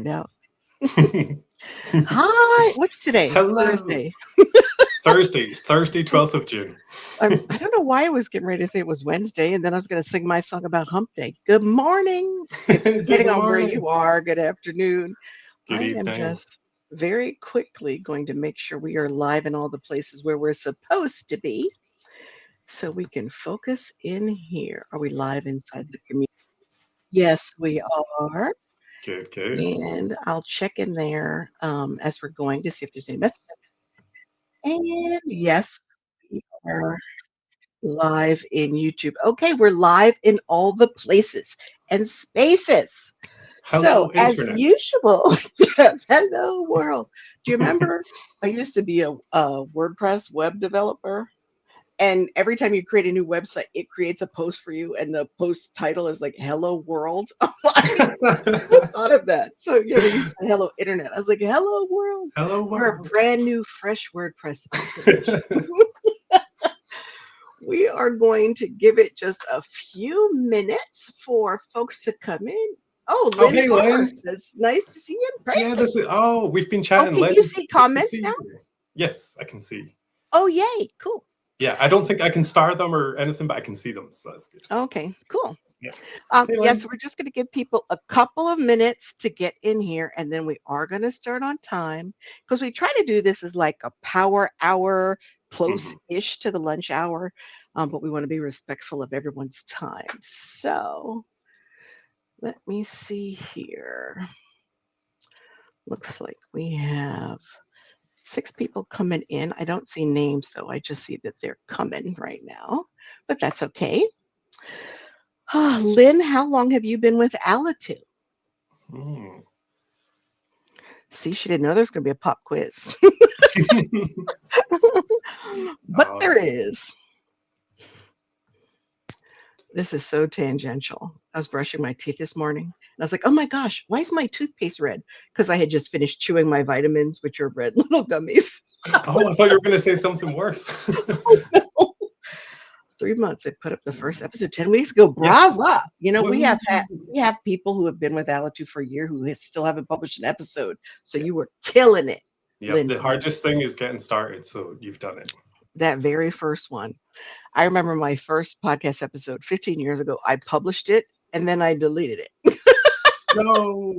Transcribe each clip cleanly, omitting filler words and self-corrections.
find out. Hi, what's today? Hello. Thursday. Thursday, 12th of June. I don't know why I was getting ready to say it was Wednesday, and then I was going to sing my song about Hump Day. Good morning. Depending Good on where morning. you are, good afternoon. Good I am evening. just very quickly going to make sure we are live in all the places where we're supposed to be so we can focus in here. Are we live inside the community? Yes, we are. Good. And I'll check in there as we're going to see if there's any messages. And yes, we are live in YouTube. Okay, we're live in all the places and spaces. So, Hello, as Internet. usual, yes, hello world. Do you remember I used to be a WordPress web developer? And every time you create a new website, it creates a post for you, and the post title is like "Hello World." I'm like, who thought of that? So yeah, when you said "Hello Internet," I was like, "Hello World." Hello, We're a world. brand new, fresh WordPress page. We are going to give it just a few minutes for folks to come in. Oh, Oh, Lynn hey, Farmer Len. says, "Nice to see you in Yeah, person." we've been Oh, chatting, can Len. you see Good to comments see now? you. Yes, I can see. Oh, yay! Cool. Yeah, I don't think I can star them or anything, but I can see them, so that's good. Okay, cool. Yeah. Hey, Yes, Len. we're just going to give people a couple of minutes to get in here, and then we are going to start on time because we try to do this as like a power hour, Mhm. close-ish to the lunch hour, but we want to be respectful of everyone's time. So let me see here. Looks like we have 6 people coming in. I don't see names though. I just see that they're coming right now, but that's okay. Lynn, how long have you been with Alitu? Mm. See, she didn't know there's going to be a pop quiz, but Oh, there is. This is so tangential. I was brushing my teeth this morning and I was like, oh my gosh, why is my toothpaste red? Because I had just finished chewing my vitamins, which are red little gummies. oh, I thought you were going to say something worse. 3 months. I put up the first episode 10 weeks ago. Yes. Brava. You know, Woohoo. we have people who have been with Alitu for a year who still haven't published an episode. So Yeah. you were killing it, Yep. Lynn The Farmer. hardest thing is getting started, so you've done it. That very first one. I remember my first podcast episode 15 years ago. I published it and then I deleted it No.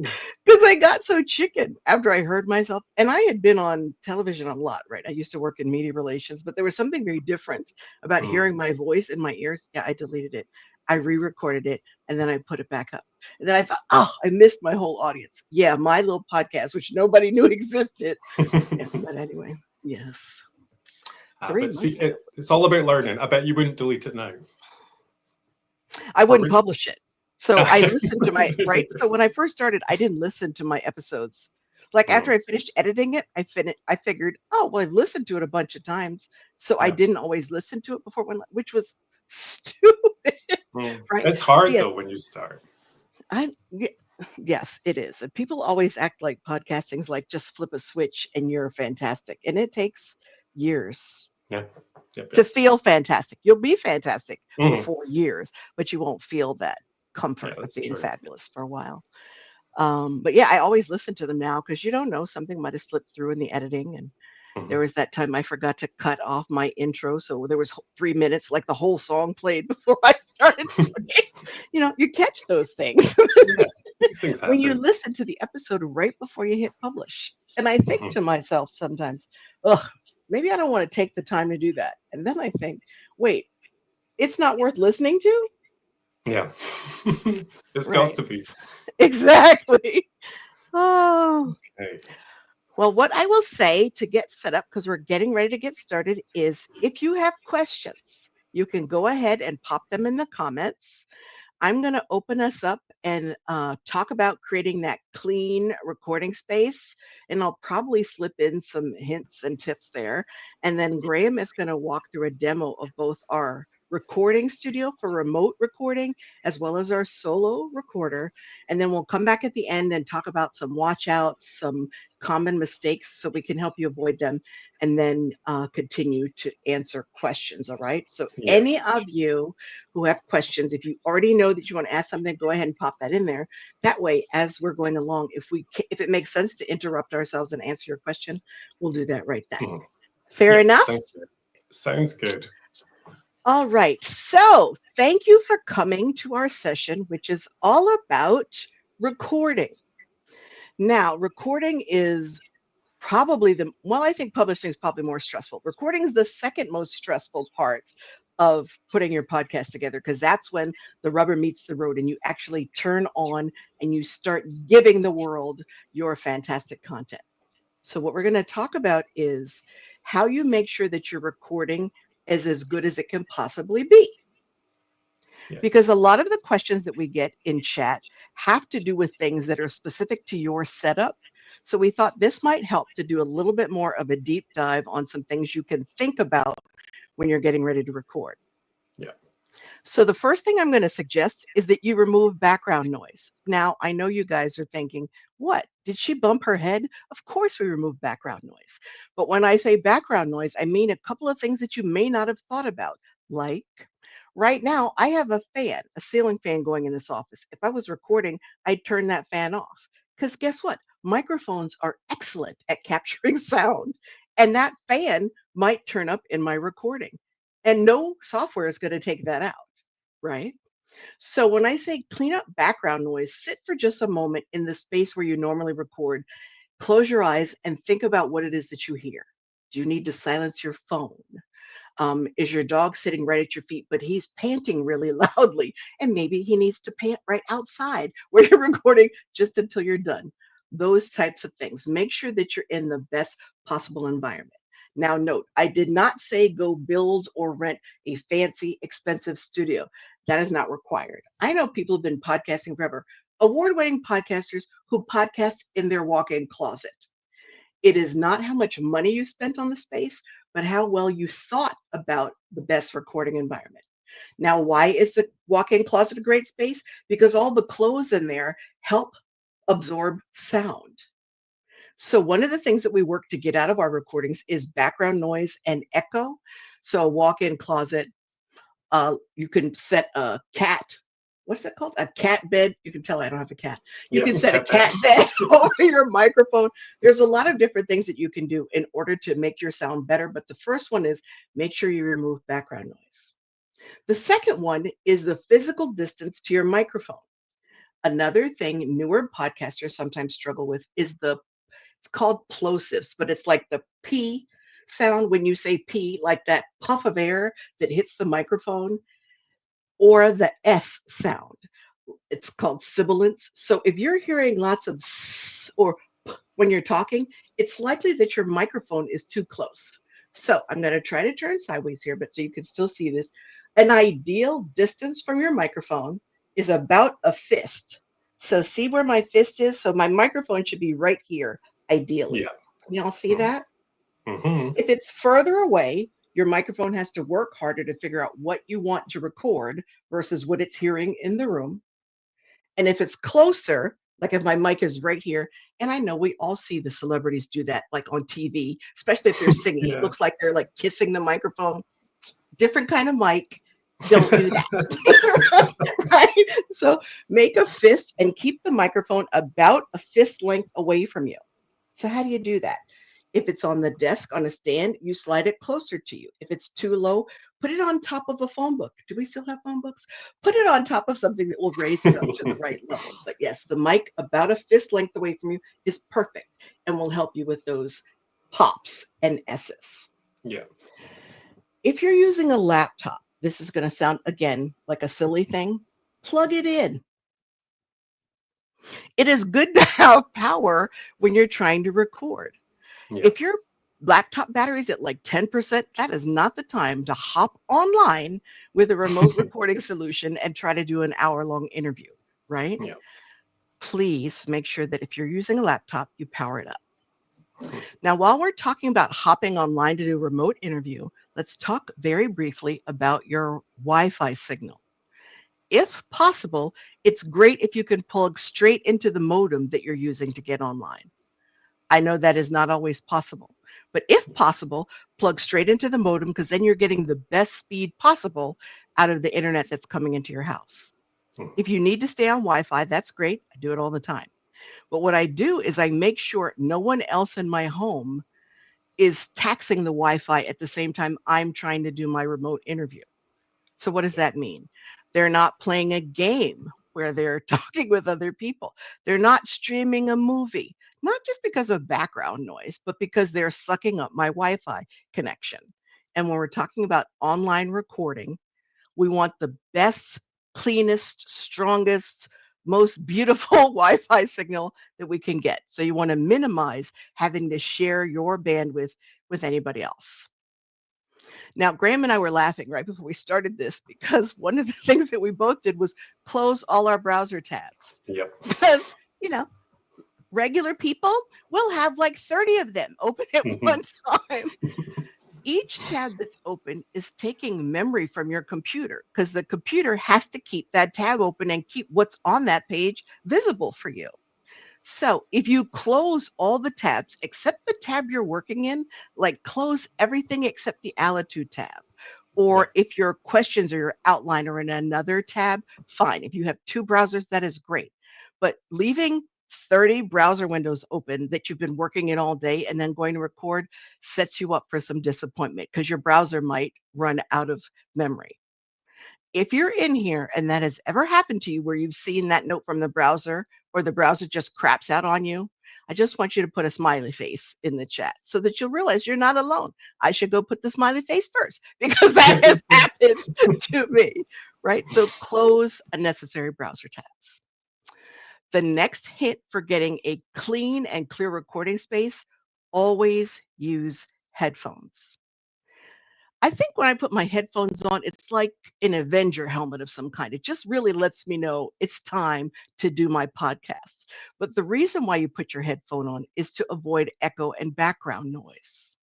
because I got so chicken after I heard myself. And I had been on television a lot, right? I used to work in media relations, but there was something very different about Mm. hearing my voice in my ears. Yeah, I deleted it. I re-recorded it and then I put it back up. And then I thought, oh, I missed my whole audience. Yeah, my little podcast, which nobody knew existed. Yeah, but anyway, yes. Three But see, months ago. it's all about learning. I bet you wouldn't delete it now. I Or wouldn't would you? publish it. So I listened to my right. So when I first started, I didn't listen to my episodes. Like after Mm, I finished editing it, I figured, oh well, I've listened to it a bunch of times. So I yeah. didn't always listen to it before when which was stupid, right? It's hard Yes, though when you start. yes, it is. And people always act like podcasting's like just flip a switch and you're fantastic. And it takes years Yeah. Yep. to Yep. feel fantastic. You'll be fantastic Mhm. before years, but you won't feel that Yeah, comfort of that's being true. fabulous for a while. But yeah, I always listen to them now because you don't know, something might have slipped through in the editing. And there Mhm. was that time I forgot to cut off my intro. So there was 3 minutes, like the whole song played before I started talking. You catch those things Yeah, these things when you happen. listen to the episode right before you hit publish. And I think Mhm. to myself sometimes, ugh, maybe I don't want to take the time to do that. And then I think, wait, it's not worth listening to? Yeah. It's got Right. to be. Exactly. Oh, Okay. well, what I will say to get set up, because we're getting ready to get started, is if you have questions, you can go ahead and pop them in the comments. I'm going to open us up and talk about creating that clean recording space. And I'll probably slip in some hints and tips there. And then Graham is going to walk through a demo of both our recording studio for remote recording, as well as our solo recorder. And then we'll come back at the end and talk about some watch outs, some common mistakes so we can help you avoid them, and then continue to answer questions. All right. So, Yeah. any of you who have questions, if you already know that you want to ask something, go ahead and pop that in there. That way, as we're going along, if it makes sense to interrupt ourselves and answer your question, we'll do that right then. Mhm. Fair Yeah, enough? sounds good. Sounds good. All right. So, thank you for coming to our session, which is all about recording. Now, recording is probably I think publishing is probably more stressful. Recording is the second most stressful part of putting your podcast together, because that's when the rubber meets the road and you actually turn on and you start giving the world your fantastic content. So, what we're going to talk about is how you make sure that your recording is as good as it can possibly be. Yeah. Because a lot of the questions that we get in chat have to do with things that are specific to your setup. So, we thought this might help to do a little bit more of a deep dive on some things you can think about when you're getting ready to record. Yeah. So the first thing I'm going to suggest is that you remove background noise. Now, I know you guys are thinking, what? Did she bump her head? Of course we remove background noise. But when I say background noise, I mean a couple of things that you may not have thought about. Like right now, I have a ceiling fan going in this office. If I was recording, I'd turn that fan off. Because guess what? Microphones are excellent at capturing sound. And that fan might turn up in my recording. And no software is going to take that out, right? So when I say clean up background noise, sit for just a moment in the space where you normally record, close your eyes and think about what it is that you hear. Do you need to silence your phone? Is your dog sitting right at your feet, but he's panting really loudly? And maybe he needs to pant right outside where you're recording just until you're done. Those types of things. Make sure that you're in the best possible environment. Now, note, I did not say go build or rent a fancy, expensive studio. That is not required. I know people have been podcasting forever, award winning podcasters who podcast in their walk in closet. It is not how much money you spent on the space, but how well you thought about the best recording environment. Now, why is the walk in closet a great space? Because all the clothes in there help absorb sound. So, one of the things that we work to get out of our recordings is background noise and echo. So, a walk in closet, you can set a cat. What's that called? A cat bed. You can tell I don't have a cat. You Yeah. can set a Cat bed. cat bed over your microphone. There's a lot of different things that you can do in order to make your sound better. But the first one is make sure you remove background noise. The second one is the physical distance to your microphone. Another thing newer podcasters sometimes struggle with is it's called plosives, but it's like the P sound when you say P, like that puff of air that hits the microphone, or the S sound. It's called sibilance. So if you're hearing lots of s or p when you're talking, it's likely that your microphone is too close. So I'm going to try to turn sideways here, but so you can still see this. An ideal distance from your microphone is about a fist. So see where my fist is? So my microphone should be right here, ideally. Yeah. Can y'all see that? Mm-hmm. If it's further away, your microphone has to work harder to figure out what you want to record versus what it's hearing in the room. And if it's closer, like if my mic is right here, and I know we all see the celebrities do that, like on TV, especially if they're singing. It Yeah. looks like they're like kissing the microphone. Different kind of mic. Don't do that. Right? So make a fist and keep the microphone about a fist length away from you. So how do you do that? If it's on the desk on a stand, you slide it closer to you. If it's too low, put it on top of a phone book. Do we still have phone books? Put it on top of something that will raise it up to the right level. But yes, the mic about a fist length away from you is perfect and will help you with those pops and S's. Yeah. If you're using a laptop, this is going to sound again like a silly thing. Plug it in. It is good to have power when you're trying to record. Yeah. If your laptop battery is at like 10%, that is not the time to hop online with a remote recording solution and try to do an hour-long interview, right? Yeah. Please make sure that if you're using a laptop, you power it up. Now, while we're talking about hopping online to do a remote interview, let's talk very briefly about your Wi-Fi signal. If possible, it's great if you can plug straight into the modem that you're using to get online. I know that is not always possible, but if possible, plug straight into the modem because then you're getting the best speed possible out of the internet that's coming into your house. If you need to stay on Wi-Fi, that's great. I do it all the time. But what I do is I make sure no one else in my home is taxing the Wi-Fi at the same time I'm trying to do my remote interview. So what does that mean? They're not playing a game where they're talking with other people. They're not streaming a movie, not just because of background noise, but because they're sucking up my Wi-Fi connection. And when we're talking about online recording, we want the best, cleanest, strongest, most beautiful Wi-Fi signal that we can get. So you want to minimize having to share your bandwidth with anybody else. Now, Graham and I were laughing right before we started this because one of the things that we both did was close all our browser tabs. Yep. Because, you know, regular people will have like 30 of them open at one time. Each tab that's open is taking memory from your computer because the computer has to keep that tab open and keep what's on that page visible for you. So if you close all the tabs except the tab you're working in, like close everything except the Alitu tab, or if your questions or your outline are in another tab, fine. If you have two browsers, that is great. But leaving 30 browser windows open that you've been working in all day and then going to record sets you up for some disappointment because your browser might run out of memory. If you're in here and that has ever happened to you where you've seen that note from the browser or the browser just craps out on you, I just want you to put a smiley face in the chat so that you'll realize you're not alone. I should go put the smiley face first because that has happened to me, right? So close unnecessary browser tabs. The next hint for getting a clean and clear recording space, always use headphones. I think when I put my headphones on, it's like an Avenger helmet of some kind. It just really lets me know it's time to do my podcast. But the reason why you put your headphone on is to avoid echo and background noise.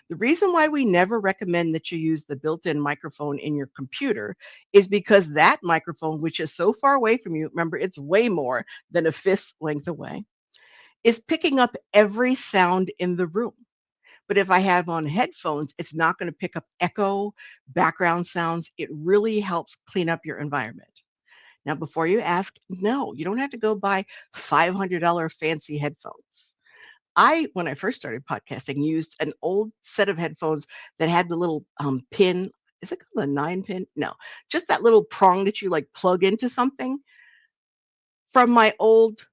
The reason why we never recommend that you use the built-in microphone in your computer is because that microphone, which is so far away from you, remember, it's way more than a fist length away, is picking up every sound in the room. But if I have on headphones, it's not going to pick up echo, background sounds. It really helps clean up your environment. Now, before you ask, no, you don't have to go buy $500 fancy headphones. When I first started podcasting, used an old set of headphones that had the little pin. Is it called a 9-pin? No, just that little prong that you like plug into something from my old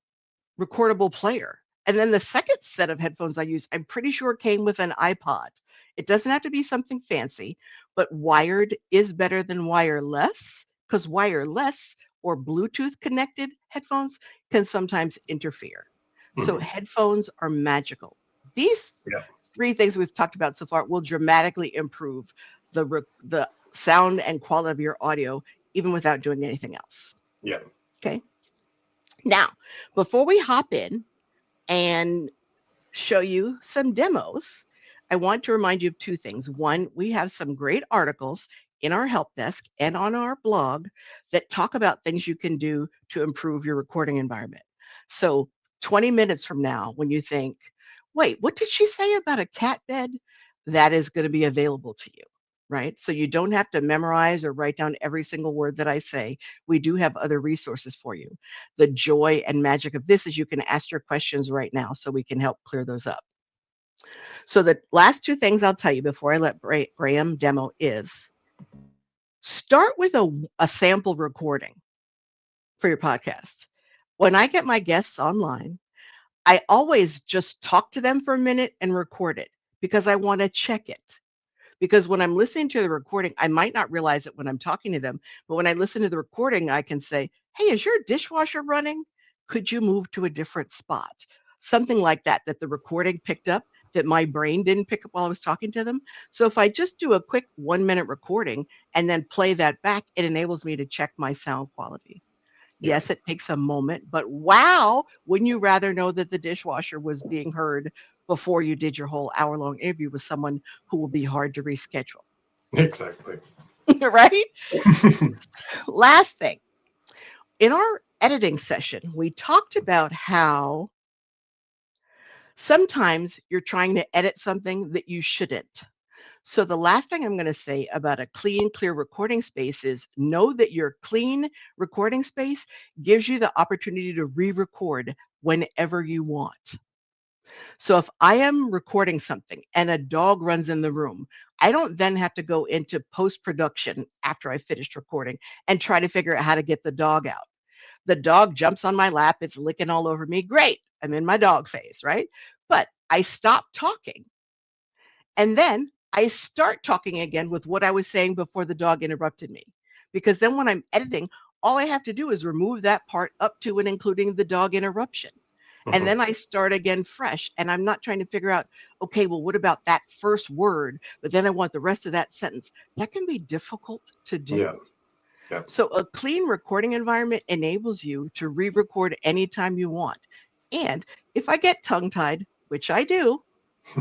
recordable player. And then the second set of headphones I use, I'm pretty sure came with an iPod. It doesn't have to be something fancy, but wired is better than wireless because wireless or Bluetooth connected headphones can sometimes interfere. So headphones are magical. These three things we've talked about so far will dramatically improve the sound and quality of your audio, even without doing anything else. Yeah. Okay. Now, before we hop in and show you some demos, I want to remind you of two things. One, we have some great articles in our help desk and on our blog that talk about things you can do to improve your recording environment. So 20 minutes from now, when you think, wait, what did she say about a cat bed? That is going to be available to you, right? So you don't have to memorize or write down every single word that I say. We do have other resources for you. The joy and magic of this is you can ask your questions right now so we can help clear those up. So the last two things I'll tell you before I let Graham demo is start with a sample recording for your podcast. When I get my guests online, I always just talk to them for a minute and record it because I want to check it. Because when I'm listening to the recording, I might not realize it when I'm talking to them, but when I listen to the recording, I can say, hey, is your dishwasher running? Could you move to a different spot? Something like that, that the recording picked up that my brain didn't pick up while I was talking to them. So if I just do a quick 1-minute recording and then play that back, it enables me to check my sound quality. Yeah. Yes, it takes a moment, but wow, wouldn't you rather know that the dishwasher was being heard before you did your whole hour-long interview with someone who will be hard to reschedule, Exactly. right? Last thing, in our editing session, we talked about how sometimes you're trying to edit something that you shouldn't. So the last thing I'm going to say about a clean, clear recording space is know that your clean recording space gives you the opportunity to re-record whenever you want. So if I am recording something and a dog runs in the room, I don't then have to go into post-production after I finished recording and try to figure out how to get the dog out. The dog jumps on my lap, it's licking all over me. Great. I'm in my dog phase, right? But I stop talking and then I start talking again with what I was saying before the dog interrupted me. Because then when I'm editing, all I have to do is remove that part up to and including the dog interruption. And Mhm. then I start again fresh. And I'm not trying to figure out, okay, well, what about that first word? But then I want the rest of that sentence. That can be difficult to Yeah. do. Yeah. So a clean recording environment enables you to re-record anytime you want. And if I get tongue-tied, which I do,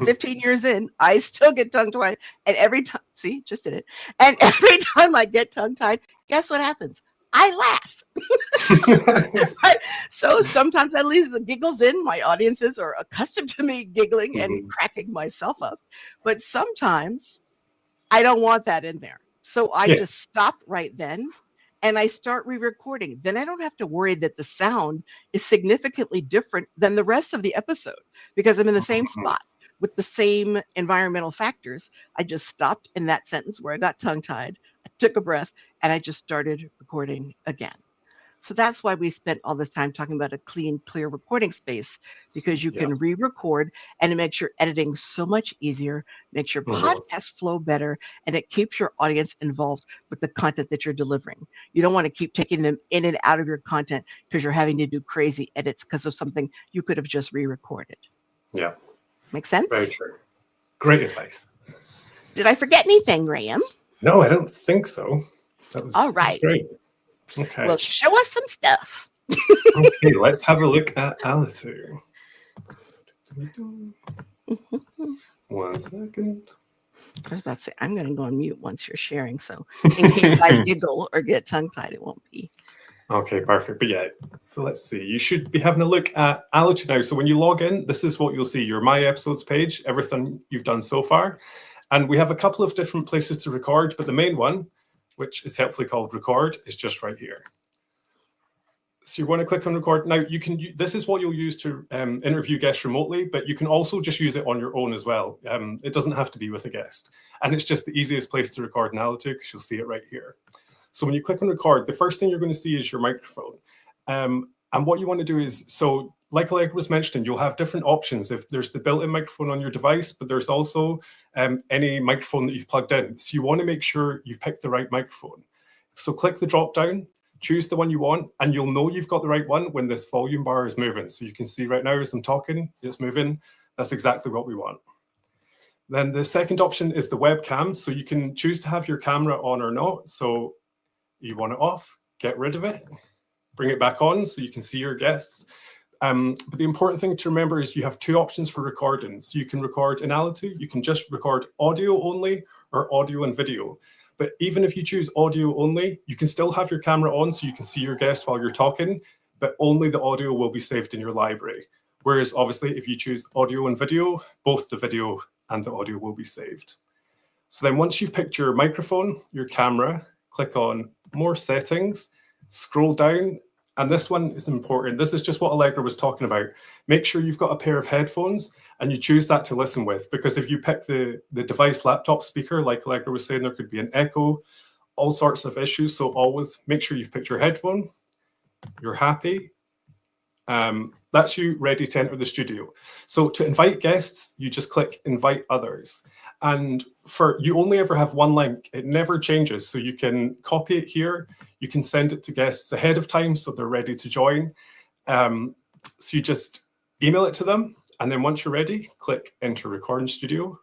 15 years in, I still get tongue-tied. And every time, see, just did it. And every time I get tongue-tied, guess what happens? I laugh. Right? So sometimes I leave the giggles in. My audiences are accustomed to me giggling and Mhm. cracking myself up. But sometimes I don't want that in there. So I Yeah. just stop right then and I start re-recording. Then I don't have to worry that the sound is significantly different than the rest of the episode because I'm in the same Mhm. spot with the same environmental factors. I just stopped in that sentence where I got tongue-tied. I took a breath and I just started recording again. So that's why we spent all this time talking about a clean, clear recording space because you Yeah. can re-record and it makes your editing so much easier, makes your Mhm. podcast flow better, and it keeps your audience involved with the content that you're delivering. You don't want to keep taking them in and out of your content because you're having to do crazy edits because of something you could have just re-recorded. Yeah. Make Very sense? true. Great advice. Did I forget anything, Graham? No, I don't think so. All That's right. great. Okay. Well, show us some stuff. Okay, let's have a look at Alitu. 1 second. I was about to say, I'm going to go on mute once you're sharing. So in case I giggle or get tongue tied, it won't be. Okay, perfect. But yeah, so let's see. You should be having a look at Alitu now. So when you log in, this is what you'll see, your My Episodes page, everything you've done so far. And we have a couple of different places to record, but the main one, which is helpfully called record, is just right here. So you want to click on record. Now you can, this is what you'll use to interview guests remotely, but you can also just use it on your own as well. It doesn't have to be with a guest. And it's just the easiest place to record in Alitu because you'll see it right here. So when you click on record, the first thing you're going to see is your microphone. And what you want to do is, so like was mentioning, you'll have different options. If there's the built-in microphone on your device, but there's also any microphone that you've plugged in. So you want to make sure you've picked the right microphone. So click the drop down, choose the one you want, and you'll know you've got the right one when this volume bar is moving. So you can see right now as I'm talking, it's moving. That's exactly what we want. Then the second option is the webcam. So you can choose to have your camera on or not. So you want it off, get rid of it, bring it back on so you can see your guests. But the important thing to remember is you have two options for recording. So you can record in Alitu, you can just record audio only or audio and video. But even if you choose audio only, you can still have your camera on so you can see your guest while you're talking, but only the audio will be saved in your library. Whereas obviously if you choose audio and video, both the video and the audio will be saved. So then once you've picked your microphone, your camera, click on more settings, scroll down, and this one is important. This is just what Allegra was talking about. Make sure you've got a pair of headphones and you choose that to listen with, because if you pick the device laptop speaker, like Allegra was saying, there could be an echo, all sorts of issues. So always make sure you've picked your headphone, you're happy. That's you ready to enter the studio. So to invite guests, you just click invite others. And you only ever have one link. It never changes. So you can copy it here. You can send it to guests ahead of time so they're ready to join. So you just email it to them. And then once you're ready, click enter recording studio.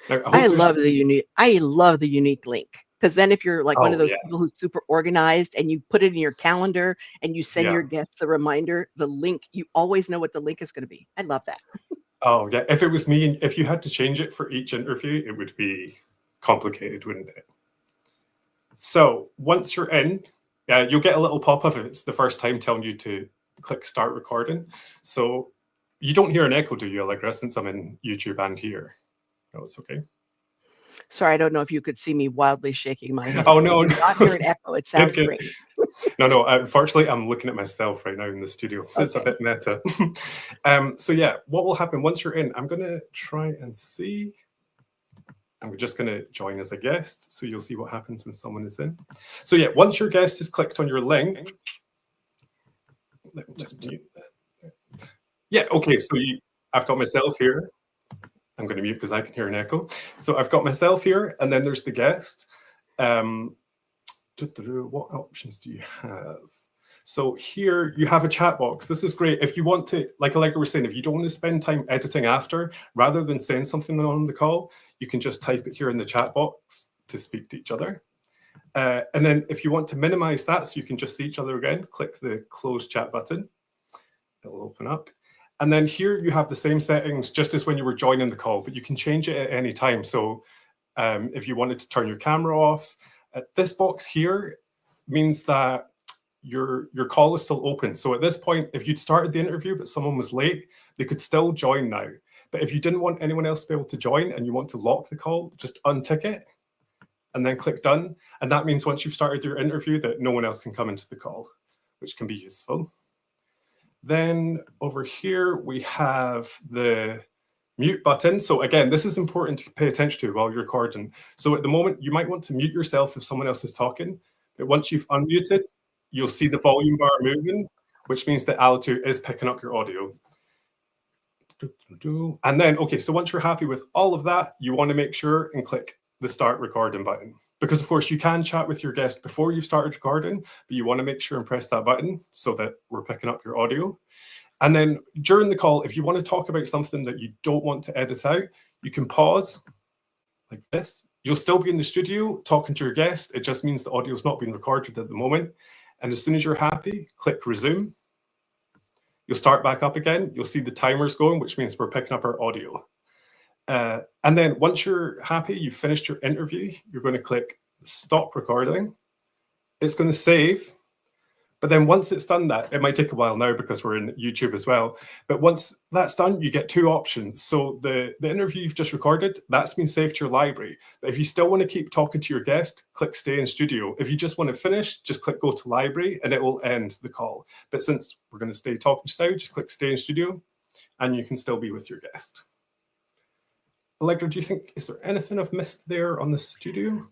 Now, I love the unique link Because then if you're like one of Oh, those yeah. people who's super organized and you put it in your calendar and you send Yeah. your guests a reminder, the link, you always know what the link is going to be. I love that. Oh, yeah. If it was me, and if you had to change it for each interview, it would be complicated, wouldn't it? So once you're in, you'll get a little pop-up if it's the first time telling you to click start recording. So you don't hear an echo, do you, Allegra, since I'm in YouTube and here? No, it's okay. Sorry, I don't know if you could see me wildly shaking my head. Oh, I no. do not hear an echo. It sounds Good. great. No, unfortunately, I'm looking at myself right now in the studio. It's a Okay. bit meta. So yeah, what will happen once you're in, I'm going to try and see. I'm just going to join as a guest, so you'll see what happens when someone is in. So yeah, once your guest has clicked on your link, let me just mute that. Yeah, okay, so I've got myself here. I'm going to mute because I can hear an echo. So I've got myself here, and then there's the guest. What options do you have? So here you have a chat box. This is great. If you want to, like we were saying, if you don't want to spend time editing after, rather than saying something on the call, you can just type it here in the chat box to speak to each other. And then if you want to minimize that so you can just see each other again, click the close chat button. It'll open up. And then here you have the same settings just as when you were joining the call, but you can change it at any time. So if you wanted to turn your camera off, this box here means that your call is still open. So at this point, if you'd started the interview but someone was late, they could still join now. But if you didn't want anyone else to be able to join and you want to lock the call, just untick it and then click done. And that means once you've started your interview that no one else can come into the call, which can be useful. Then over here, we have the mute button. So again, this is important to pay attention to while you're recording. So at the moment, you might want to mute yourself if someone else is talking, but once you've unmuted, you'll see the volume bar moving, which means that Alitu is picking up your audio. And then, okay, so once you're happy with all of that, you want to make sure and click the start recording button. Because of course you can chat with your guest before you've started recording, but you want to make sure and press that button so that we're picking up your audio. And then during the call, if you want to talk about something that you don't want to edit out, you can pause like this. You'll still be in the studio talking to your guest. It just means the audio is not being recorded at the moment. And as soon as you're happy, click resume. You'll start back up again. You'll see the timers going, which means we're picking up our audio. And then once you're happy, you've finished your interview, you're going to click stop recording. It's going to save. But then once it's done that, it might take a while now because we're in YouTube as well. But once that's done, you get two options. So the interview you've just recorded, that's been saved to your library. But if you still want to keep talking to your guest, click stay in studio. If you just want to finish, just click go to library and it will end the call. But since we're going to stay talking just now, just click stay in studio and you can still be with your guest. Allegra, do you think, is there anything I've missed there on the studio?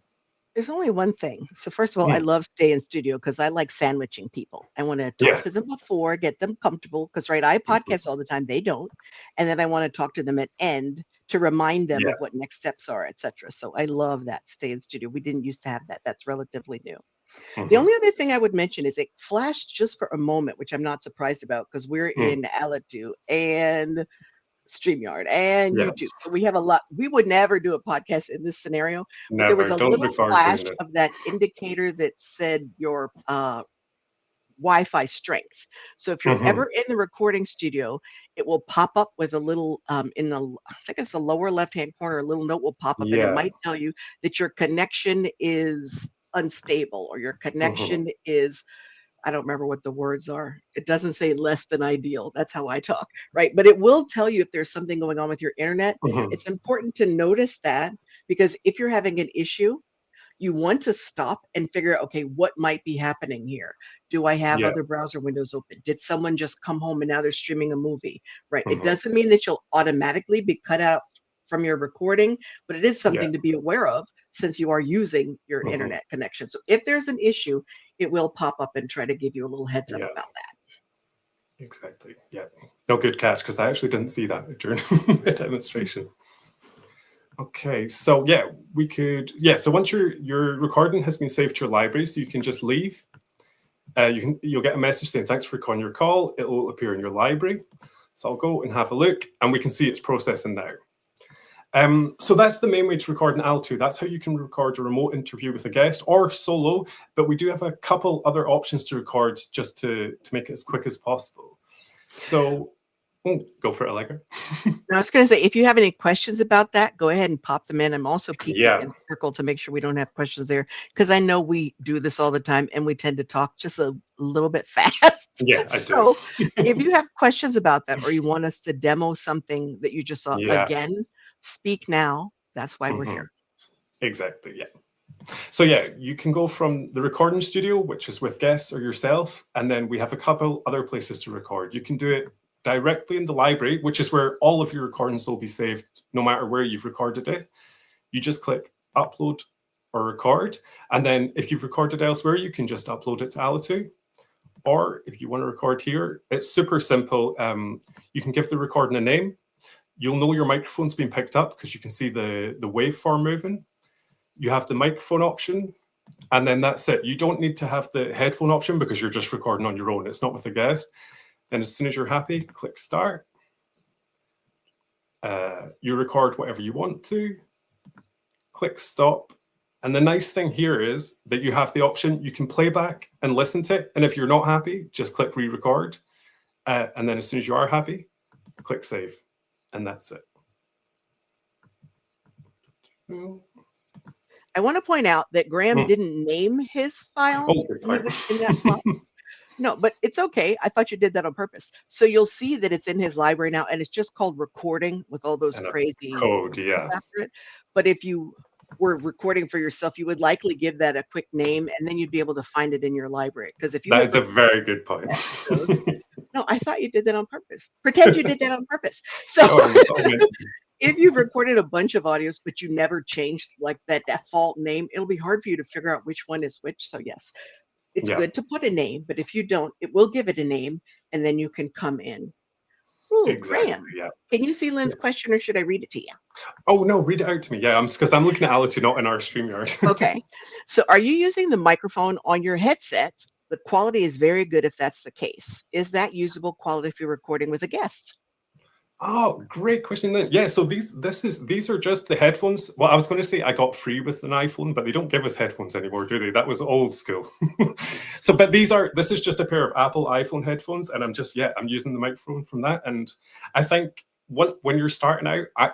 There's only one thing. So first of all, I love stay in studio because I like sandwiching people. I want to talk to them before, get them comfortable. Because I podcast all the time, they don't, and then I want to talk to them at end to remind them of what next steps are, etc. So I love that stay in studio. We didn't used to have that. That's relatively new. The only other thing I would mention is it flashed just for a moment, which I'm not surprised about because we're in Alitu and StreamYard and YouTube. So we have a lot. We would never do a podcast in this scenario, but there was Never. a Don't little record flash doing it. of that indicator that said your Wi-Fi strength. So if you're ever in the recording studio, it will pop up with a little in the, I think it's the lower left-hand corner, a little note will pop up and it might tell you that your connection is unstable or your connection is, I don't remember what the words are. It doesn't say less than ideal. That's how I talk, right? But it will tell you if there's something going on with your internet. It's important to notice that because if you're having an issue, you want to stop and figure out, okay, what might be happening here? Do I have other browser windows open? Did someone just come home and now they're streaming a movie, right? It doesn't mean that you'll automatically be cut out from your recording, but it is something to be aware of since you are using your internet connection. So if there's an issue, it will pop up and try to give you a little heads up about that. Exactly. Yeah. No, good catch, because I actually didn't see that during the demonstration. Okay, so yeah, we could, so once your recording has been saved to your library, so you can just leave. You'll get a message saying thanks for recording your call. It will appear in your library. So I'll go and have a look, and we can see it's processing now. So that's the main way to record an Alitu. That's how you can record a remote interview with a guest or solo, but we do have a couple other options to record just to make it as quick as possible. So go for it, Allegra. I was going to say, if you have any questions about that, go ahead and pop them in. I'm also keeping in circle to make sure we don't have questions there, because I know we do this all the time and we tend to talk just a little bit fast. Yeah, I So do. if you have questions about that, or you want us to demo something that you just saw, again, speak now. That's why we're here. Exactly, yeah. So yeah, you can go from the recording studio, which is with guests or yourself, and then we have a couple other places to record. You can do it directly in the library, which is where all of your recordings will be saved, no matter where you've recorded it. You just click upload or record, and then if you've recorded elsewhere, you can just upload it to Alitu. Or if you want to record here, it's super simple. You can give the recording a name. You'll know your microphone's been picked up because you can see the waveform moving. You have the microphone option, and then that's it. You don't need to have the headphone option because you're just recording on your own. It's not with a guest. Then as soon as you're happy, click start. You record whatever you want to. Click stop. And the nice thing here is that you have the option, you can play back and listen to it. And if you're not happy, just click re-record. And then as soon as you are happy, click save. And that's it. I want to point out that Graham didn't name his file in that file. No, but it's okay. I thought you did that on purpose. So you'll see that it's in his library now, and it's just called recording with all those crazy code, after it. But if you were recording for yourself, you would likely give that a quick name, and then you'd be able to find it in your library. Because if you that's a very good point. No, I thought you did that on purpose. Pretend you did that on purpose. So if you've recorded a bunch of audios, but you never changed like that default name, it'll be hard for you to figure out which one is which. So yes, it's good to put a name, but if you don't, it will give it a name, and then you can come in. Ooh, Graham, can you see Lynn's question, or should I read it to you? Oh, no, read it out to me. Yeah, because I'm looking at Alitu, not in our StreamYard. Okay. So are you using the microphone on your headset? The quality is very good if that's the case. Is that usable quality if you're recording with a guest? Oh, great question then. Yeah, so these are just the headphones. Well, I was going to say I got free with an iPhone, but they don't give us headphones anymore, do they? That was old school. So, but this is just a pair of Apple iPhone headphones, and I'm using the microphone from that. And I think when you're starting out, I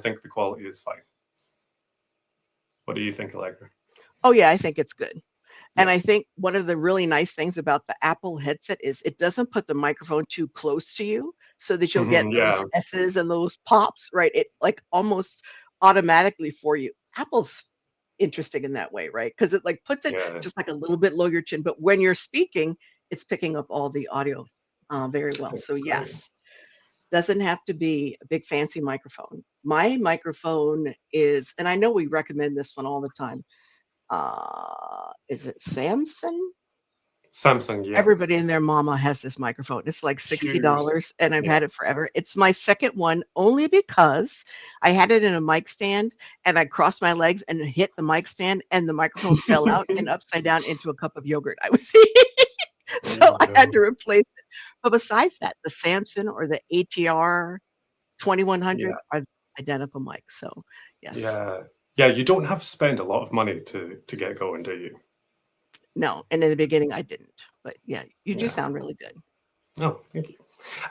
think the quality is fine. What do you think, Allegra? Oh yeah, I think it's good. And I think one of the really nice things about the Apple headset is it doesn't put the microphone too close to you, so that you'll get those S's and those pops, right? It like almost automatically for you. Apple's interesting in that way, right? Because it like puts it just like a little bit below your chin, but when you're speaking, it's picking up all the audio very well. So yes, doesn't have to be a big fancy microphone. My microphone is, and I know we recommend this one all the time. Is it Samsung? Samsung, yeah. Everybody and their mama has this microphone. It's like $60, and I've had it forever. It's my second one, only because I had it in a mic stand, and I crossed my legs and hit the mic stand, and the microphone fell out and upside down into a cup of yogurt I was eating. So I had to replace it. But besides that, the Samsung or the ATR 2100 are identical mics. So yes. Yeah, you don't have to spend a lot of money to get going, do you? No, and in the beginning I didn't, but yeah, you do sound really good. Oh, thank you.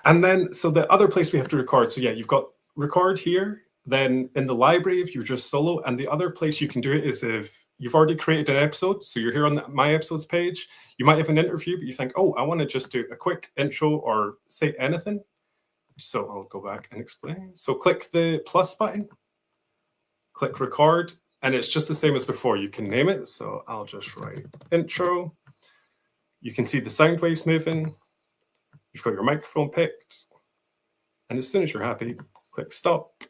And then, so the other place we have to record, so yeah, you've got record here, then in the library if you're just solo, and the other place you can do it is if you've already created an episode, so you're here on my episodes page, you might have an interview, but you think, oh, I want to just do a quick intro or say anything. So I'll go back and explain. So click the plus button, click record, and it's just the same as before. You can name it. So I'll just write intro. You can see the sound waves moving. You've got your microphone picked. And as soon as you're happy, click stop.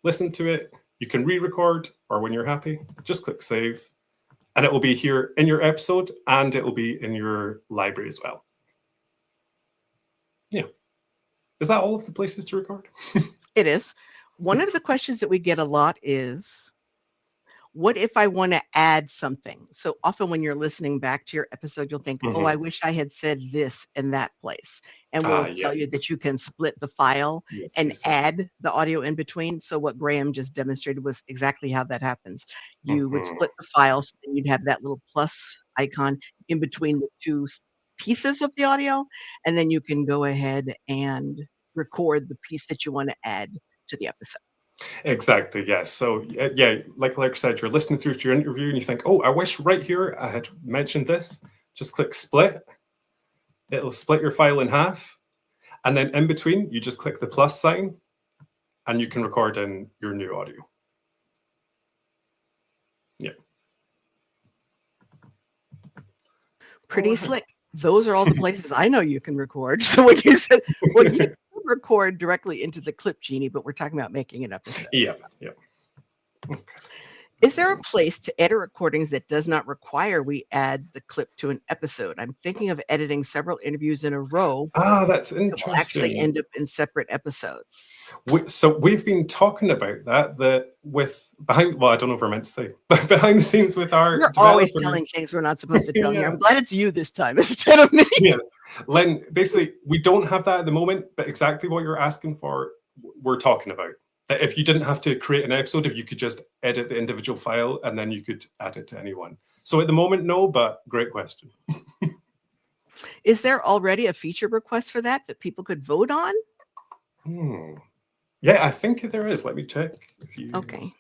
Listen to it. You can re-record, or when you're happy, just click save. And it will be here in your episode, and it will be in your library as well. Yeah. Is that all of the places to record? It is. One of the questions that we get a lot is, what if I want to add something? So often when you're listening back to your episode, you'll think, oh, I Mhm. wish I had said this in that place. And we'll Yeah. tell you that you can split the file Yes, and yes, yes. add the audio in between. So what Graham just demonstrated was exactly how that happens. You would Mhm. split the file, so then you'd have that little plus icon in between the two pieces of the audio, and then you can go ahead and record the piece that you want to add to the episode. Exactly, yes. So, yeah, like I said, you're listening through to your interview and you think, "Oh, I wish right here I had mentioned this." Just click split. It'll split your file in half, and then in between, you just click the plus sign, and you can record in your new audio. Yeah. All Pretty right. slick. Those are all the places I know you can record. So when you said, well, you can record directly into the Clip Genie, but we're talking about making an episode. Yeah, yeah. Okay. Is there a place to edit recordings that does not require we add the clip to an episode? I'm thinking of editing several interviews in a row That's that will actually interesting. end up in separate episodes. So we've been talking about that with behind. Well, I don't know if we're meant to say, but behind the scenes with our We're always developers. telling things we're not supposed to tell here. Yeah. I'm glad it's you this time instead of me. Yeah, Len, basically, we don't have that at the moment, but exactly what you're asking for, we're talking about. That if you didn't have to create an episode, if you could just edit the individual file and then you could add it to anyone. So at the moment, no, but great question. Is there already a feature request for that people could vote on? Yeah, I think there is. Let me check. If you... Okay.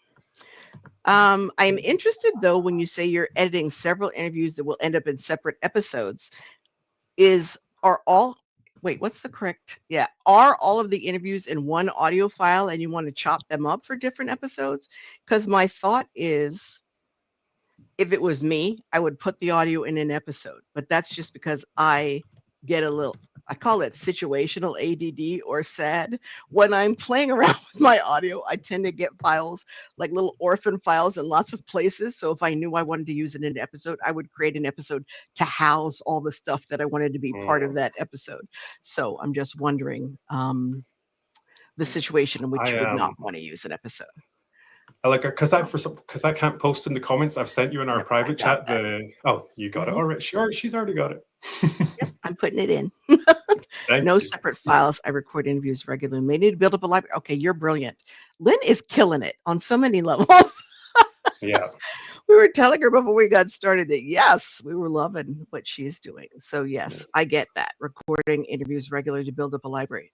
I'm interested though when you say you're editing several interviews that will end up in separate episodes. Are all wait, what's the correct? Yeah, are all of the interviews in one audio file and you want to chop them up for different episodes? Because my thought is if it was me, I would put the audio in an episode, but that's just because I get a little, I call it situational ADD or SAD. When I'm playing around with my audio, I tend to get files like little orphan files in lots of places. So if I knew I wanted to use it in an episode, I would create an episode to house all the stuff that I wanted to be part of that episode. So I'm just wondering the situation in which I you would not am. want to use an episode. I like because I can't post in the comments. I've sent you in our Yep, I private got chat that. you got it. Mhm. All right, sure, she's already got it. Yep, I'm putting it in. Thank No you. separate files. I record interviews regularly. May need to build up a library. Okay, you're brilliant. Lynn is killing it on so many levels. Yeah. We were telling her before we got started that yes, we were loving what she's doing. So Yeah. yes, I get that. Recording interviews regularly to build up a library.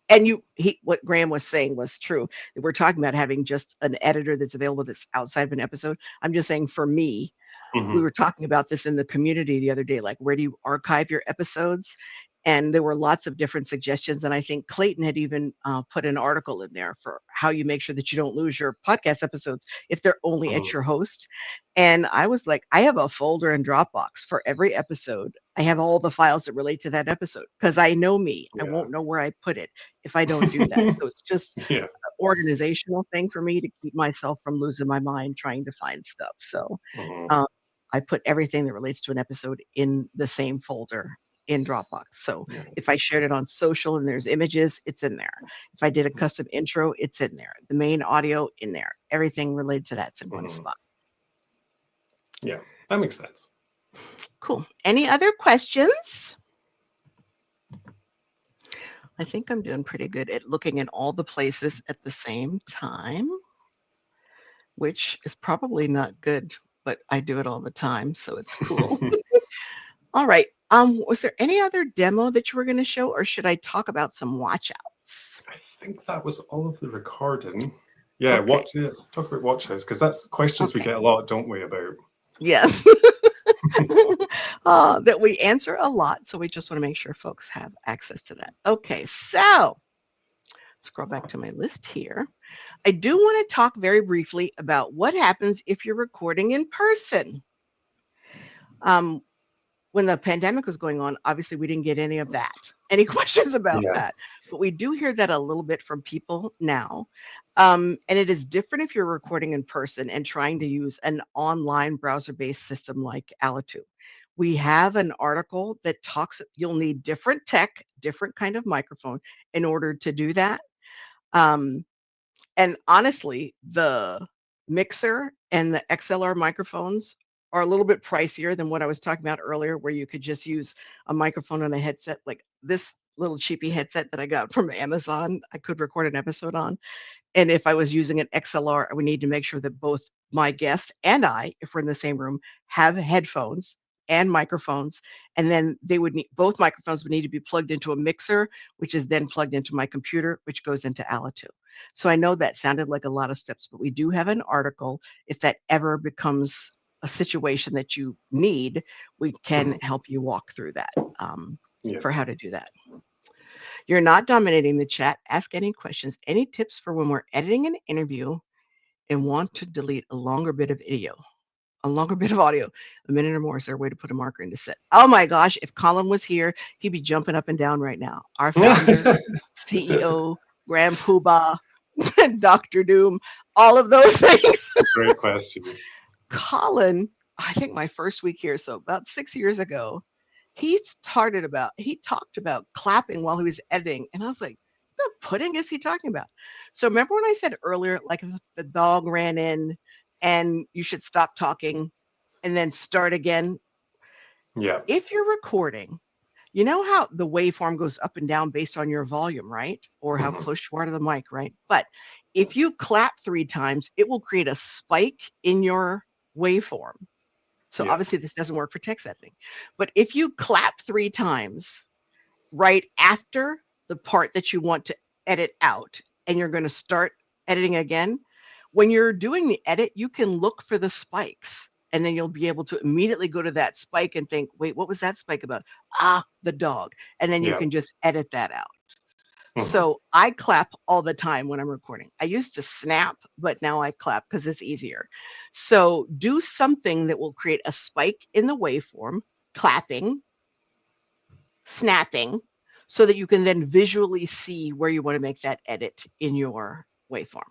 And what Graham was saying was true. We're talking about having just an editor that's available that's outside of an episode. I'm just saying for me, we Mhm. were talking about this in the community the other day, like where do you archive your episodes? And there were lots of different suggestions. And I think Clayton had even put an article in there for how you make sure that you don't lose your podcast episodes if they're only at Mhm. your host. And I was like, I have a folder in Dropbox for every episode. I have all the files that relate to that episode because I know me. I Yeah. won't know where I put it if I don't do that. So it's just Yeah. an organizational thing for me to keep myself from losing my mind trying to find stuff. So Mhm. um, I put everything that relates to an episode in the same folder in Dropbox. So Yeah. if I shared it on social and there's images, it's in there. If I did a custom intro, it's in there. The main audio in there. Everything related to that's in one Mhm. spot. Yeah, that makes sense. Cool. Any other questions? I think I'm doing pretty good at looking in all the places at the same time, which is probably not good, but I do it all the time, so it's cool. All right. Was there any other demo that you were going to show, or should I talk about some watch outs? I think that was all of the recording. Yeah, Okay. let's talk about watch outs because that's questions we Okay. get a lot, don't we, about Yes. That we answer a lot, so we just want to make sure folks have access to that. Okay, so scroll back to my list here. I do want to talk very briefly about what happens if you're recording in person. When the pandemic was going on, obviously we didn't get any of that. Any questions about yeah. that? But we do hear that a little bit from people now. And it is different if you're recording in person and trying to use an online browser-based system like Alitu. We have an article that talks, you'll need different tech, different kind of microphone in order to do that. And honestly, the mixer and the XLR microphones are a little bit pricier than what I was talking about earlier, where you could just use a microphone and a headset. Like this little cheapy headset that I got from Amazon, I could record an episode on. And if I was using an XLR, I would need to make sure that both my guests and I, if we're in the same room, have headphones and microphones. And then they would need both microphones would need to be plugged into a mixer, which is then plugged into my computer, which goes into Alitu. So I know that sounded like a lot of steps, but we do have an article. If that ever becomes a situation that you need, we can Mhm. help you walk through that Yeah. for how to do that. You're not dominating the chat. Ask any questions. Any tips for when we're editing an interview and want to delete a longer bit of audio, a minute or more? Is there a way to put a marker into set? Oh my gosh, if Colin was here, he'd be jumping up and down right now. Our founder, CEO, Grand Poobah, Dr. Doom, all of those things. Great question. Colin, I think my first week here, so about 6 years ago, he talked about clapping while he was editing. And I was like, the pudding is he talking about? So remember when I said earlier, like if the dog ran in and you should stop talking and then start again? Yeah. If you're recording, you know how the waveform goes up and down based on your volume, right? Or how Mhm. close you are to the mic, right? But if you clap 3 times, it will create a spike in your waveform. So Yeah. obviously this doesn't work for text editing. But if you clap 3 times right after the part that you want to edit out and you're going to start editing again, when you're doing the edit, you can look for the spikes and then you'll be able to immediately go to that spike and think, wait, what was that spike about? Ah, the dog. And then you Yeah. can just edit that out. Mhm. So I clap all the time when I'm recording. I used to snap, but now I clap because it's easier. So do something that will create a spike in the waveform, clapping, snapping, so that you can then visually see where you want to make that edit in your waveform.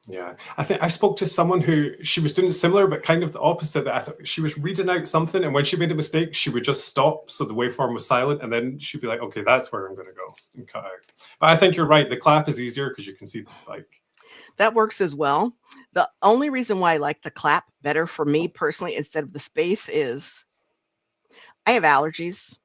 Yeah, I think I spoke to someone who she was doing similar, but kind of the opposite. That I thought she was reading out something, and when she made a mistake, she would just stop, so the waveform was silent, and then she'd be like, "Okay, that's where I'm going to go," and cut out. But I think you're right. The clap is easier because you can see the spike. That works as well. The only reason why I like the clap better for me personally instead of the space is I have allergies.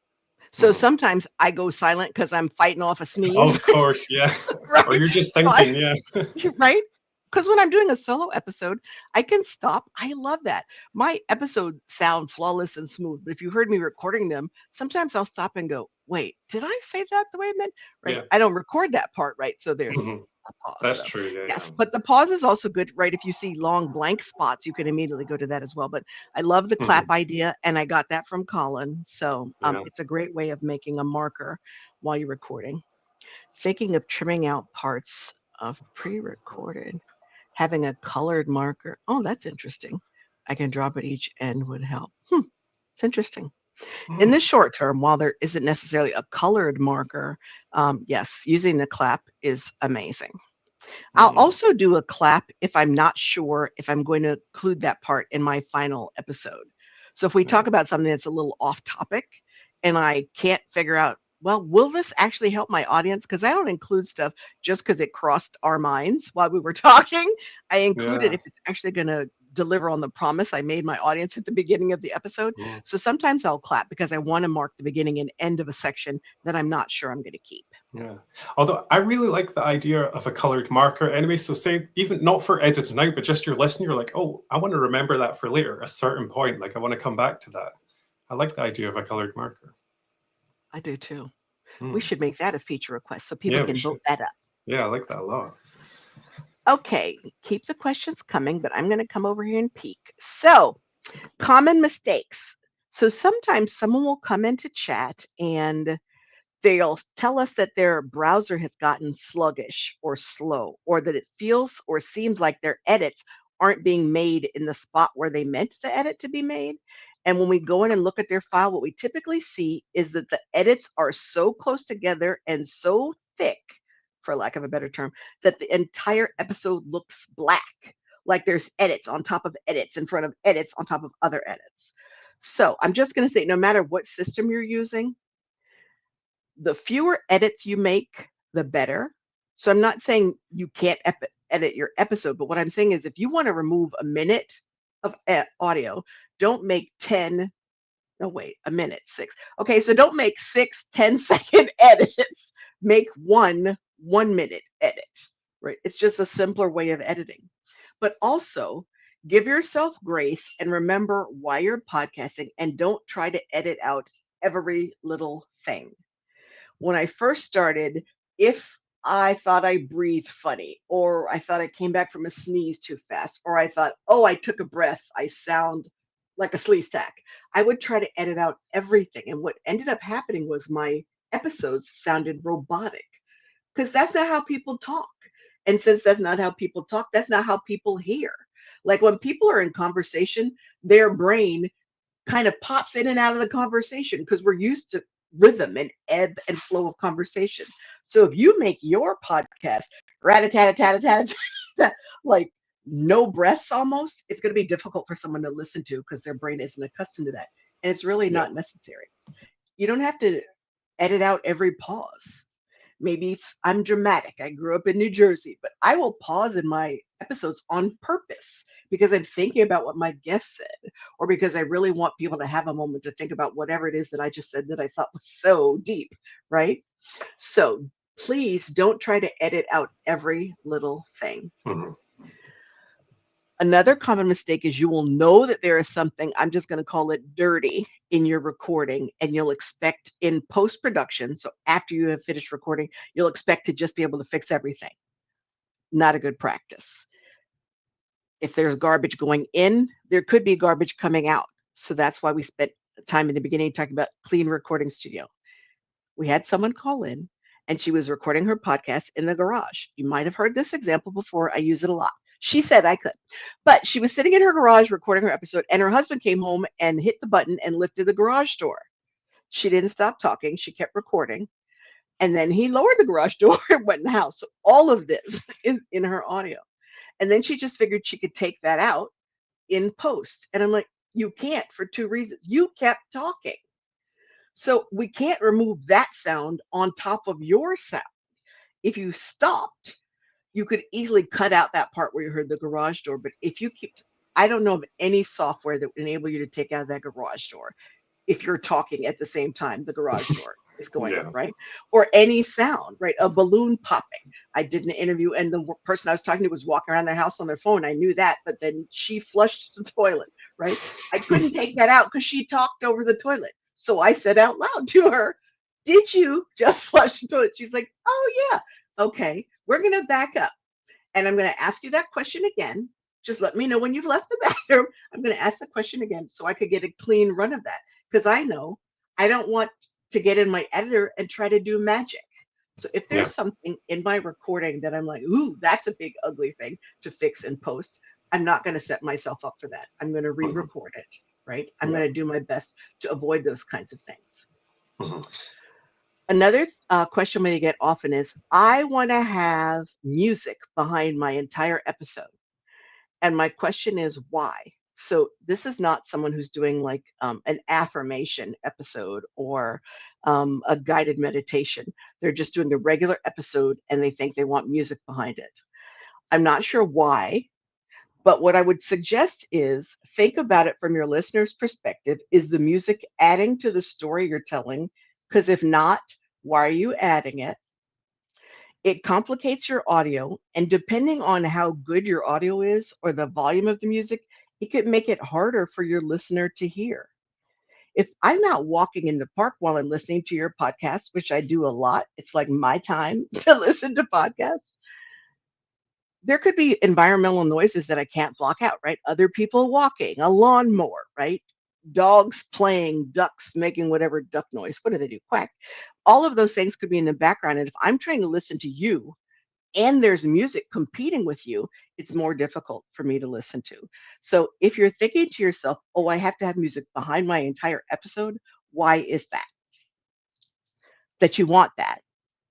So Mhm. sometimes I go silent because I'm fighting off a sneeze, Of course, yeah. Or right? you're just So I, thinking, yeah. right? Because when I'm doing a solo episode, I can stop. I love that. My episodes sound flawless and smooth, but if you heard me recording them, sometimes I'll stop and go, wait, did I say that the way I meant? Right. Yeah. I don't record that part, right? So there's Mhm. a pause. That's So true. Yeah, yeah. yes, but the pause is also good, right? If you see long blank spots, you can immediately go to that as well. But I love the clap Mhm. idea, and I got that from Colin. So Yeah. it's a great way of making a marker while you're recording. Thinking of trimming out parts of pre-recorded. Having a colored marker. Oh, that's interesting. I can drop at each end would help. It's interesting. In the Mhm. short term, while there isn't necessarily a colored marker, yes, using the clap is amazing. I'll Mhm. also do a clap if I'm not sure if I'm going to include that part in my final episode. So if we Yeah. talk about something that's a little off topic and I can't figure out, well, will this actually help my audience? Because I don't include stuff just because it crossed our minds while we were talking. I include it Yeah. if it's actually going to deliver on the promise I made my audience at the beginning of the episode. Mhm. So sometimes I'll clap because I want to mark the beginning and end of a section that I'm not sure I'm going to keep. Yeah. Although I really like the idea of a colored marker anyway. So say even not for editing out, but just you're listening, you're like, oh, I want to remember that for later, a certain point. Like I want to come back to that. I like the idea of a colored marker. I do too. We Hmm. should make that a feature request so people Yeah, we can vote should. that up. Yeah, I like that a lot. Okay, keep the questions coming, but I'm going to come over here and peek. So, common mistakes. So sometimes someone will come into chat and they'll tell us that their browser has gotten sluggish or slow, or that it feels or seems like their edits aren't being made in the spot where they meant the edit to be made. And when we go in and look at their file, what we typically see is that the edits are so close together and so thick, for lack of a better term, that the entire episode looks black, like there's edits on top of edits in front of edits on top of other edits. So I'm just going to say, no matter what system you're using, the fewer edits you make, the better. So I'm not saying you can't edit your episode. But what I'm saying is if you want to remove a minute of audio, don't make 10, no, wait, a minute, 6. Okay, so don't make 6 10-second edits. Make one 1-minute edit, right? It's just a simpler way of editing. But also give yourself grace and remember why you're podcasting and don't try to edit out every little thing. When I first started, if I thought I breathed funny, or I thought I came back from a sneeze too fast, or I thought, oh, I took a breath, I sound like a sleaze stack, I would try to edit out everything. And what ended up happening was my episodes sounded robotic because that's not how people talk. And since that's not how people talk, that's not how people hear. Like when people are in conversation, their brain kind of pops in and out of the conversation because we're used to rhythm and ebb and flow of conversation. So if you make your podcast rat-a-tat-a-tat-a-tat, like no breaths almost, it's going to be difficult for someone to listen to because their brain isn't accustomed to that. And it's really Yeah. not necessary. You don't have to edit out every pause. Maybe I'm dramatic. I grew up in New Jersey, but I will pause in my episodes on purpose because I'm thinking about what my guest said, or because I really want people to have a moment to think about whatever it is that I just said that I thought was so deep, right? So please don't try to edit out every little thing. Mhm. Another common mistake is you will know that there is something, I'm just going to call it dirty, in your recording, and you'll expect in post production, so after you have finished recording, you'll expect to just be able to fix everything. Not a good practice. If there's garbage going in, there could be garbage coming out. So that's why we spent time in the beginning talking about clean recording studio. We had someone call in and she was recording her podcast in the garage. You might have heard this example before. I use it a lot. She said I could, but she was sitting in her garage recording her episode, and her husband came home and hit the button and lifted the garage door. She didn't stop talking. She kept recording. And then he lowered the garage door and went in the house. So all of this is in her audio. And then she just figured she could take that out in post. And I'm like, you can't, for 2 reasons. You kept talking. So we can't remove that sound on top of your sound. If you stopped, you could easily cut out that part where you heard the garage door. But if you keep, I don't know of any software that would enable you to take out that garage door if you're talking at the same time the garage door is going on, Yeah. right? Or any sound, right? A balloon popping. I did an interview and the person I was talking to was walking around their house on their phone. I knew that, but then she flushed the toilet, right? I couldn't take that out because she talked over the toilet. So I said out loud to her, did you just flush the toilet? She's like, oh yeah. Okay, we're going to back up. And I'm going to ask you that question again. Just let me know when you've left the bathroom. I'm going to ask the question again so I could get a clean run of that. Because I know I don't want to get in my editor and try to do magic. So if Yeah. there's something in my recording that I'm like, ooh, that's a big ugly thing to fix and post, I'm not going to set myself up for that. I'm going to re-record it, right? I'm Yeah. going to do my best to avoid those kinds of things. Mhm. Another question we get often is, I want to have music behind my entire episode. And my question is, why? So this is not someone who's doing like an affirmation episode or a guided meditation. They're just doing a regular episode and they think they want music behind it. I'm not sure why, but what I would suggest is think about it from your listener's perspective. Is the music adding to the story you're telling? Because if not, why are you adding it? It complicates your audio, and depending on how good your audio is or the volume of the music, it could make it harder for your listener to hear. If I'm out walking in the park while I'm listening to your podcast, which I do a lot, it's like my time to listen to podcasts. There could be environmental noises that I can't block out, right? Other people walking, a lawnmower, right? Dogs playing, ducks making whatever duck noise. What do they do? Quack. All of those things could be in the background. And if I'm trying to listen to you and there's music competing with you, it's more difficult for me to listen to. So if you're thinking to yourself, oh, I have to have music behind my entire episode, why is that? That you want that?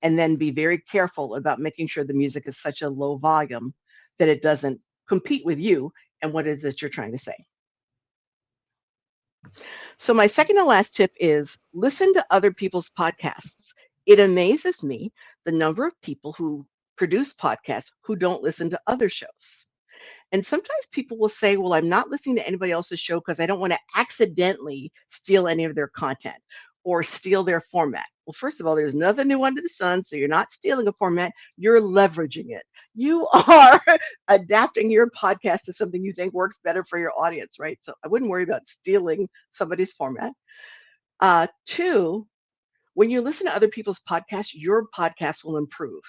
And then be very careful about making sure the music is such a low volume that it doesn't compete with you and what it is that you're trying to say. So my second to last tip is listen to other people's podcasts. It amazes me the number of people who produce podcasts who don't listen to other shows. And sometimes people will say, well, I'm not listening to anybody else's show because I don't want to accidentally steal any of their content or steal their format. Well, first of all, there's nothing new under the sun. So you're not stealing a format, you're leveraging it. You are adapting your podcast to something you think works better for your audience, right? So I wouldn't worry about stealing somebody's format. Two, when you listen to other people's podcasts, your podcast will improve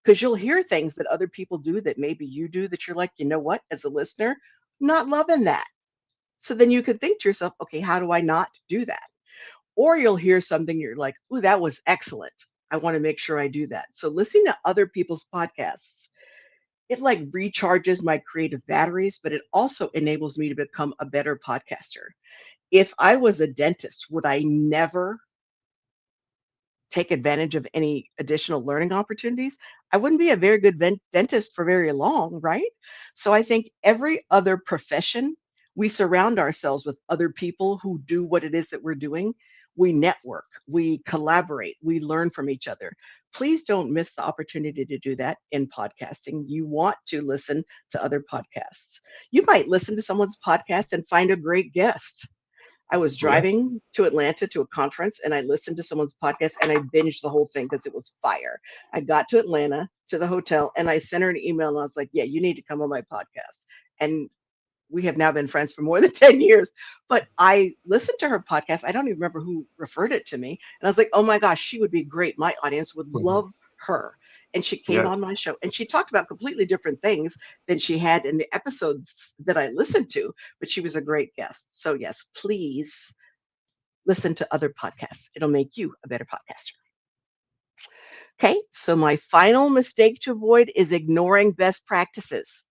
because you'll hear things that other people do that maybe you do that you're like, you know what, as a listener, not loving that. So then you can think to yourself, okay, how do I not do that? Or you'll hear something you're like, ooh, that was excellent. I want to make sure I do that. So listening to other people's podcasts, it like recharges my creative batteries, but it also enables me to become a better podcaster. If I was a dentist, would I never take advantage of any additional learning opportunities? I wouldn't be a very good dentist for very long, right? So I think every other profession, we surround ourselves with other people who do what it is that we're doing. We network, we collaborate, we learn from each other. Please don't miss the opportunity to do that in podcasting. You want to listen to other podcasts. You might listen to someone's podcast and find a great guest. I was Yeah. driving to Atlanta to a conference and I listened to someone's podcast and I binged the whole thing because it was fire. I got to Atlanta to the hotel and I sent her an email and I was like, yeah, you need to come on my podcast. And we have now been friends for more than 10 years. But I listened to her podcast. I don't even remember who referred it to me. And I was like, oh my gosh, she would be great. My audience would Mhm. love her. And she came Yeah. on my show and she talked about completely different things than she had in the episodes that I listened to, but she was a great guest. So, yes, please listen to other podcasts. It'll make you a better podcaster. Okay, so my final mistake to avoid is ignoring best practices.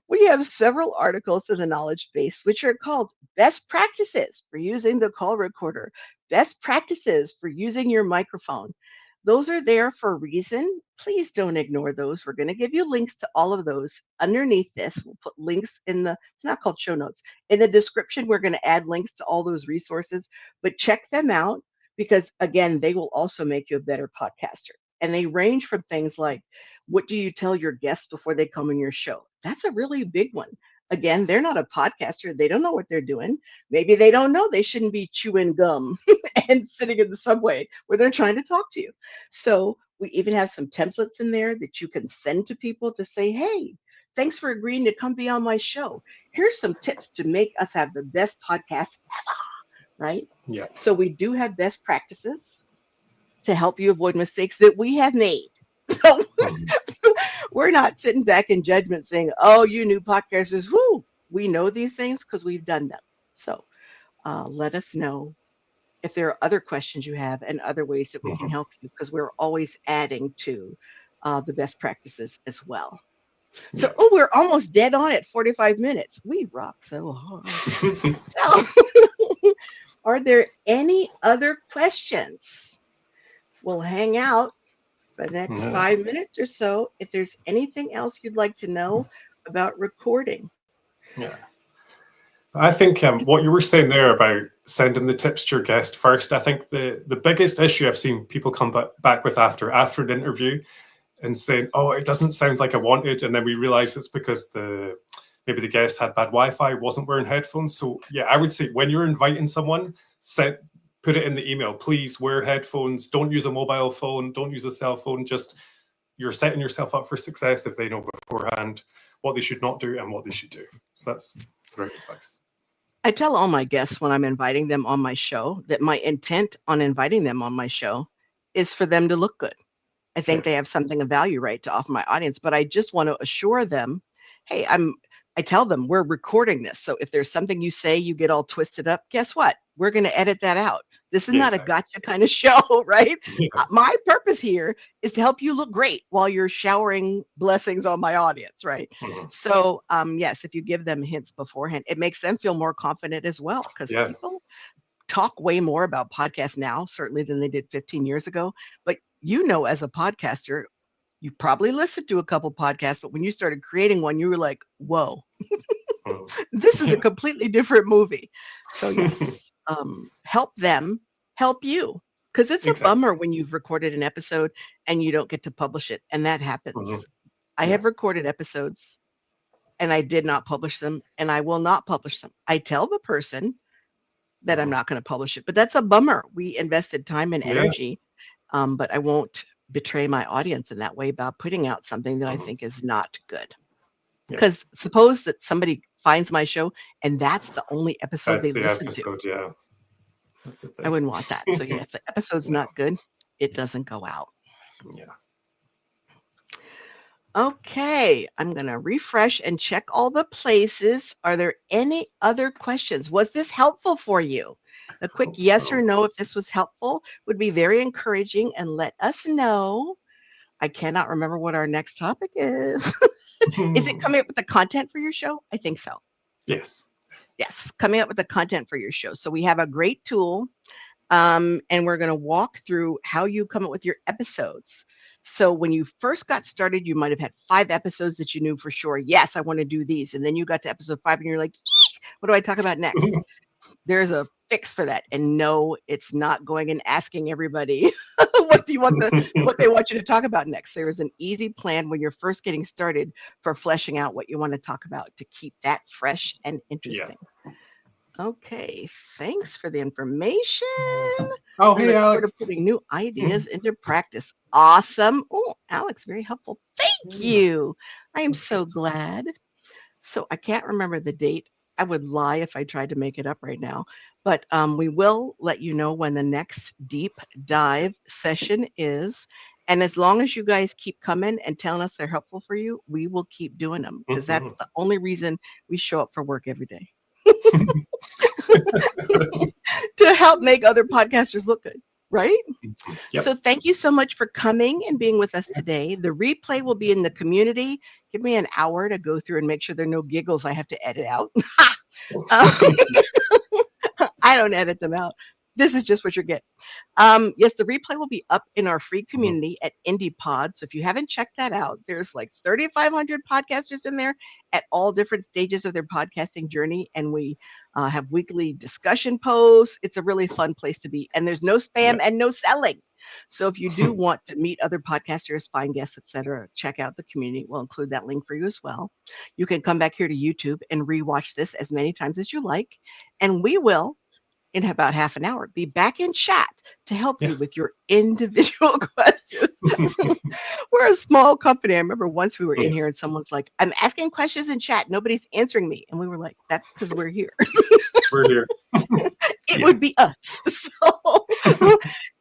We have several articles in the knowledge base which are called best practices for using the call recorder, best practices for using your microphone. Those are there for a reason. Please don't ignore those. We're going to give you links to all of those underneath this. We'll put links in it's not called show notes. In the description, we're going to add links to all those resources, but check them out because, again, they will also make you a better podcaster. And they range from things like, what do you tell your guests before they come on your show? That's a really big one. Again, they're not a podcaster. They don't know what they're doing. Maybe they don't know they shouldn't be chewing gum and sitting in the subway where they're trying to talk to you. So we even have some templates in there that you can send to people to say, hey, thanks for agreeing to come be on my show. Here's some tips to make us have the best podcast, right? Yeah. So we do have best practices to help you avoid mistakes that we have made. So Mhm. we're not sitting back in judgment saying, oh, you new podcasters, whoo, we know these things because we've done them. So let us know if there are other questions you have and other ways that we can Mhm. help you because we're always adding to the best practices as well. So, Yeah. oh, we're almost dead on at 45 minutes. We rock so hard. So, are there any other questions? We'll hang out for the next Yeah. 5 minutes or so. If there's anything else you'd like to know about recording. Yeah. I think what you were saying there about sending the tips to your guest first, I think the biggest issue I've seen people come back with after an interview and saying, "Oh, it doesn't sound like I wanted," and then we realize it's because maybe the guest had bad Wi-Fi, wasn't wearing headphones. So yeah, I would say when you're inviting someone, put it in the email. Please wear headphones. Don't use a mobile phone. Don't use a cell phone. Just you're setting yourself up for success if they know beforehand what they should not do and what they should do. So that's great advice. I tell all my guests when I'm inviting them on my show that my intent on inviting them on my show is for them to look good. I Yeah. think they have something of value, right, to offer my audience, but I just want to assure them, hey, I tell them we're recording this. So if there's something you say, you get all twisted up, guess what? We're going to edit that out. This is Yeah, not a exactly. gotcha kind of show, right? Yeah. My purpose here is to help you look great while you're showering blessings on my audience, right? Mhm. So, yes, if you give them hints beforehand, it makes them feel more confident as well because Yeah. people talk way more about podcasts now, certainly than they did 15 years ago. But as a podcaster, you probably listened to a couple podcasts, but when you started creating one, you were like, whoa, Mhm. this is a Yeah. completely different movie. So, yes, help them help you Because it's a Exactly. bummer when you've recorded an episode and you don't get to publish it, and that happens. I Yeah. have recorded episodes and I did not publish them, and I will not publish them. I tell the person that I'm not going to publish it, but that's a bummer. We invested time and Yeah. energy, but I won't betray my audience in that way by putting out something that I think is not good. Yeah. Because suppose that somebody finds my show and that's the only episode That's they the listen to. episode, yeah. That's the I thing. wouldn't want that. So yeah, if the episode's No. not good, it doesn't go out. Yeah. Okay, I'm going to refresh and check all the places. Are there any other questions? Was this helpful for you? A quick Hope yes so. or no if this was helpful would be very encouraging, and let us know. I cannot remember what our next topic is. Is it coming up with the content for your show? I think so. Yes. Yes, coming up with the content for your show. So we have a great tool, and we're going to walk through how you come up with your episodes. So when you first got started, you might have had 5 episodes that you knew for sure, yes, I want to do these. And then you got to episode 5 and you're like, what do I talk about next? There's a fix for that. And no, it's not going and asking everybody what they want you to talk about next. There is an easy plan when you're first getting started for fleshing out what you want to talk about to keep that fresh and interesting. Yeah. Okay, thanks for the information. Oh, hey, Alex. Putting new ideas into practice. Awesome. Oh, Alex, very helpful. Thank you. I am so glad. So I can't remember the date. I would lie if I tried to make it up right now, but we will let you know when the next deep dive session is. And as long as you guys keep coming and telling us they're helpful for you, we will keep doing them, because that's the only reason we show up for work every day. To help make other podcasters look good, right? Yep. So thank you so much for coming and being with us today. The replay will be in the community. Give me an hour to go through and make sure there are no giggles I have to edit out. I don't edit them out. This is just what you're getting. Yes, the replay will be up in our free community at IndiePod. So if you haven't checked that out, there's like 3,500 podcasters in there at all different stages of their podcasting journey. And we have weekly discussion posts. It's a really fun place to be. And there's no spam and no selling. So if you do want to meet other podcasters, find guests, etc., check out the community. We'll include that link for you as well. You can come back here to YouTube and rewatch this as many times as you like. And we will, in about half an hour, be back in chat to help you with your individual questions. We're a small company. I remember once we were in here and someone's like, I'm asking questions in chat. Nobody's answering me. And we were like, that's because we're here. We're here. It would be us. So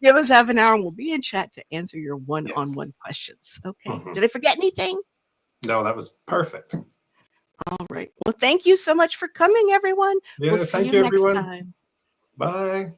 give us half an hour and we'll be in chat to answer your one-on-one questions. Okay. Did I forget anything? No, that was perfect. All right. Well, thank you so much for coming, everyone. Yeah, we'll see thank you everyone. next time. Bye.